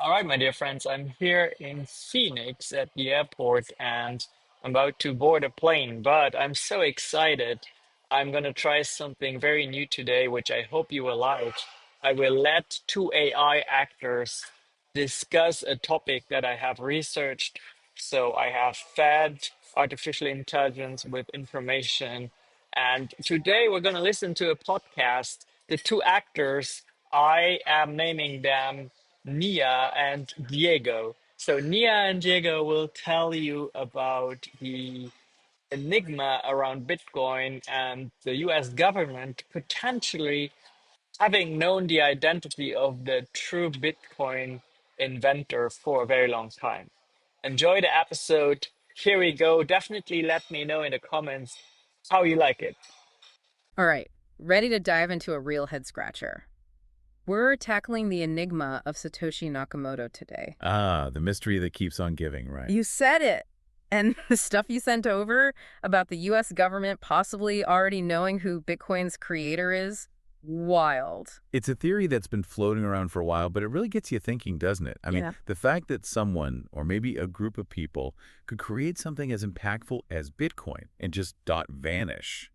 All right, my dear friends, I'm here in Phoenix at the airport and I'm about to board a plane, but I'm so excited. I'm going to try something very new today, which I hope you will like. I will let two AI actors discuss a topic that I have researched. So I have fed artificial intelligence with information. And today we're going to listen to a podcast. The two actors, I am naming them Nia and Diego. So Nia and Diego will tell you about the enigma around Bitcoin and the US government potentially having known the identity of the true Bitcoin inventor for a very long time. Enjoy the episode. Here we go. Definitely let me know in the comments how you like it. All right, ready to dive into a real head scratcher. We're tackling the enigma of Satoshi Nakamoto today. Ah, the mystery that keeps on giving, right? You said it. And the stuff you sent over about the US government possibly already knowing who Bitcoin's creator is, wild. It's a theory that's been floating around for a while, but it really gets you thinking, doesn't it? I mean, Yeah. the fact that someone, or maybe a group of people, could create something as impactful as Bitcoin and just dot vanish,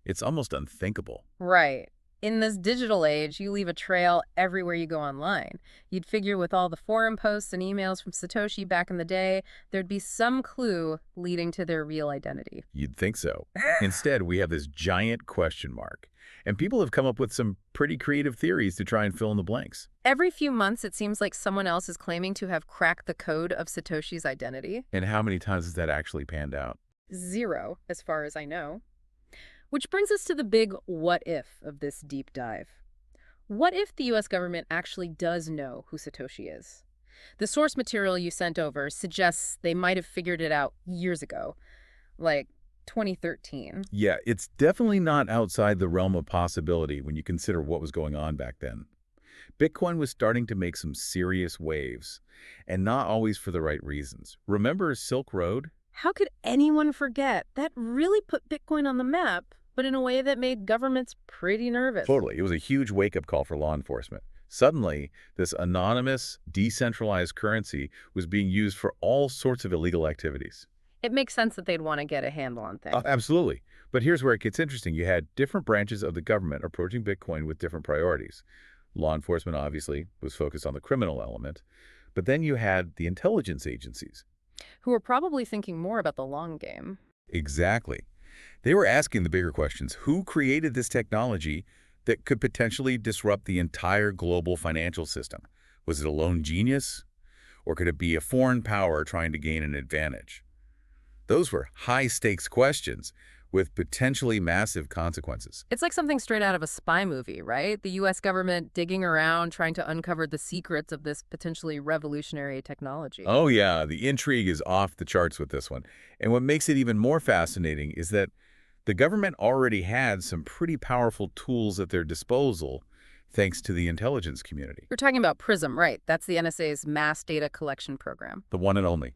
it's almost unthinkable. Right. In this digital age, you leave a trail everywhere you go online. You'd figure with all the forum posts and emails from Satoshi back in the day, there'd be some clue leading to their real identity. You'd think so. Instead, we have this giant question mark. And people have come up with some pretty creative theories to try and fill in the blanks. Every few months, it seems like someone else is claiming to have cracked the code of Satoshi's identity. And how many times has that actually panned out? Zero, as far as I know. Which brings us to the big what if of this deep dive. What if the US government actually does know who Satoshi is? The source material you sent over suggests they might have figured it out years ago, like 2013. Yeah, it's definitely not outside the realm of possibility when you consider what was going on back then. Bitcoin was starting to make some serious waves, and not always for the right reasons. Remember Silk Road? How could anyone forget? That really put Bitcoin on the map, but in a way that made governments pretty nervous. Totally. It was a huge wake-up call for law enforcement. Suddenly, this anonymous, decentralized currency was being used for all sorts of illegal activities. It makes sense that they'd want to get a handle on things. Absolutely. But here's where it gets interesting. You had different branches of the government approaching Bitcoin with different priorities. Law enforcement, obviously, was focused on the criminal element. But then you had the intelligence agencies. Who are probably thinking more about the long game. Exactly. They were asking the bigger questions. Who created this technology that could potentially disrupt the entire global financial system? Was it a lone genius? Or could it be a foreign power trying to gain an advantage? Those were high-stakes questions with potentially massive consequences. It's like something straight out of a spy movie, right? The US government digging around trying to uncover the secrets of this potentially revolutionary technology. Oh yeah, the intrigue is off the charts with this one. And what makes it even more fascinating is that the government already had some pretty powerful tools at their disposal thanks to the intelligence community. You're talking about Prism, right? That's the NSA's mass data collection program. The one and only.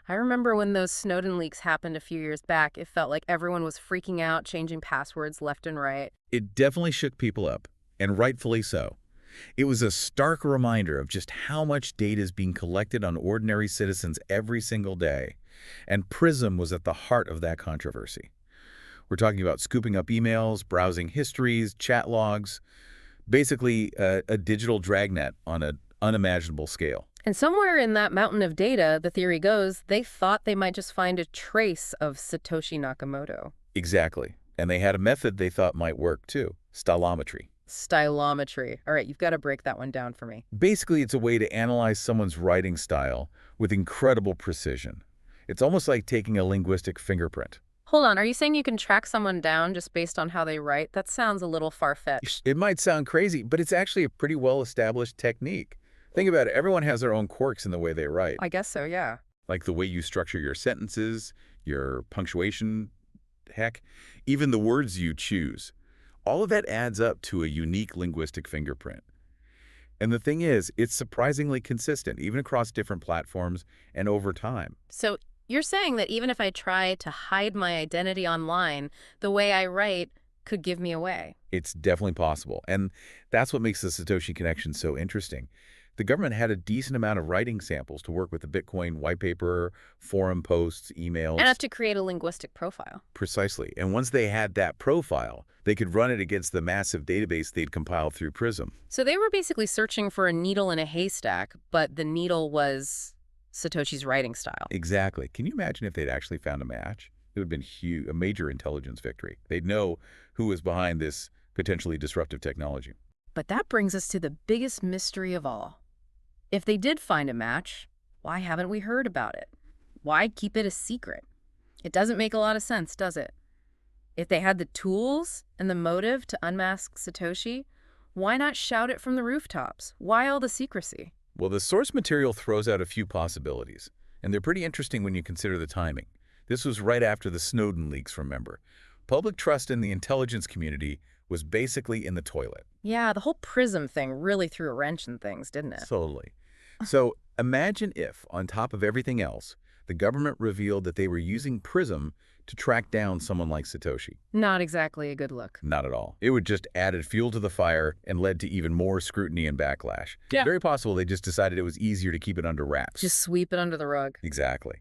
I remember when those Snowden leaks happened a few years back, it felt like everyone was freaking out, changing passwords left and right. It definitely shook people up, and rightfully so. It was a stark reminder of just how much data is being collected on ordinary citizens every single day. And Prism was at the heart of that controversy. We're talking about scooping up emails, browsing histories, chat logs, basically a digital dragnet on an unimaginable scale. And somewhere in that mountain of data, the theory goes, they thought they might just find a trace of Satoshi Nakamoto. Exactly. And they had a method they thought might work too, stylometry. Stylometry. All right, you've got to break that one down for me. Basically, it's a way to analyze someone's writing style with incredible precision. It's almost like taking a linguistic fingerprint. Hold on, are you saying you can track someone down just based on how they write? That sounds a little far-fetched. It might sound crazy, but it's actually a pretty well-established technique. Think about it. Everyone has their own quirks in the way they write, I guess so, yeah. like the way you structure your sentences, your punctuation, heck, even the words you choose. All of that adds up to a unique linguistic fingerprint. And the thing is, it's surprisingly consistent, even across different platforms and over time. So you're saying that even if I try to hide my identity online, the way I write could give me away. It's definitely possible. And that's what makes the Satoshi connection so interesting. The government had a decent amount of writing samples to work with the Bitcoin white paper, forum posts, Enough emails. to create a linguistic profile. Precisely. And once they had that profile, they could run it against the massive database they'd compiled through Prism. So they were basically searching for a needle in a haystack, but the needle was Satoshi's writing style. Exactly. Can you imagine if they'd actually found a match? It would have been huge, a major intelligence victory. They'd know who was behind this potentially disruptive technology. But that brings us to the biggest mystery of all. If they did find a match, why haven't we heard about it? Why keep it a secret? It doesn't make a lot of sense, does it? If they had the tools and the motive to unmask Satoshi, why not shout it from the rooftops? Why all the secrecy? Well, the source material throws out a few possibilities, and they're pretty interesting when you consider the timing. This was right after the Snowden leaks, remember. Public trust in the intelligence community was basically in the toilet. Yeah, the whole Prism thing really threw a wrench in things, didn't it? Totally. So imagine if, on top of everything else, the government revealed that they were using Prism to track down someone like Satoshi. Not exactly a good look. Not at all. It would just added fuel to the fire and led to even more scrutiny and backlash. Yeah. Very possible they just decided it was easier to keep it under wraps. Just sweep it under the rug. Exactly.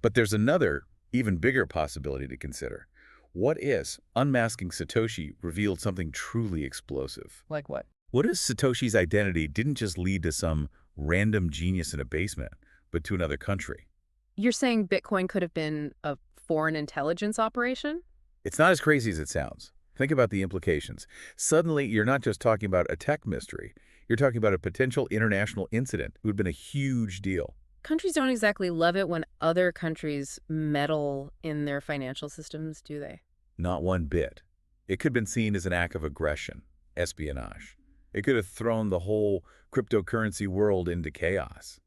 But there's another, even bigger possibility to consider. What if unmasking Satoshi revealed something truly explosive? Like what? What if Satoshi's identity didn't just lead to some random genius in a basement, but to another country? You're saying Bitcoin could have been a foreign intelligence operation? It's not as crazy as it sounds. Think about the implications. Suddenly, you're not just talking about a tech mystery. You're talking about a potential international incident. It would have been a huge deal. Countries don't exactly love it when other countries meddle in their financial systems, do they? Not one bit. It could have been seen as an act of aggression, espionage. It could have thrown the whole cryptocurrency world into chaos.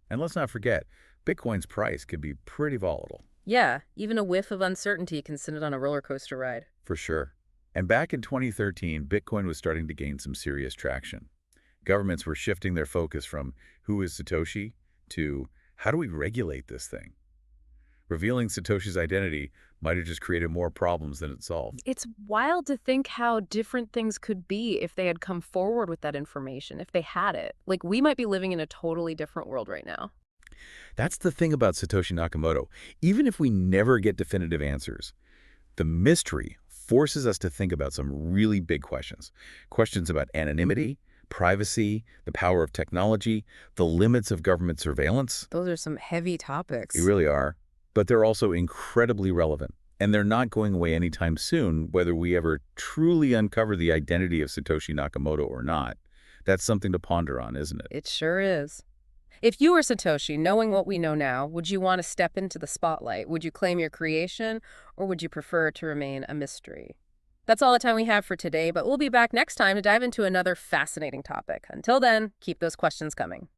And let's not forget, Bitcoin's price can be pretty volatile. Yeah, even a whiff of uncertainty can send it on a roller coaster ride. For sure. And back in 2013, Bitcoin was starting to gain some serious traction. Governments were shifting their focus from who is Satoshi to how do we regulate this thing? Revealing Satoshi's identity might have just created more problems than it solved. It's wild to think how different things could be if they had come forward with that information, if they had it. Like, we might be living in a totally different world right now. That's the thing about Satoshi Nakamoto. Even if we never get definitive answers, the mystery forces us to think about some really big questions. Questions about anonymity, privacy, the power of technology, the limits of government surveillance. Those are some heavy topics. They really are. But they're also incredibly relevant. And they're not going away anytime soon, whether we ever truly uncover the identity of Satoshi Nakamoto or not. That's something to ponder on, isn't it? It sure is. If you were Satoshi, knowing what we know now, would you want to step into the spotlight? Would you claim your creation, or would you prefer to remain a mystery? That's all the time we have for today, but we'll be back next time to dive into another fascinating topic. Until then, keep those questions coming.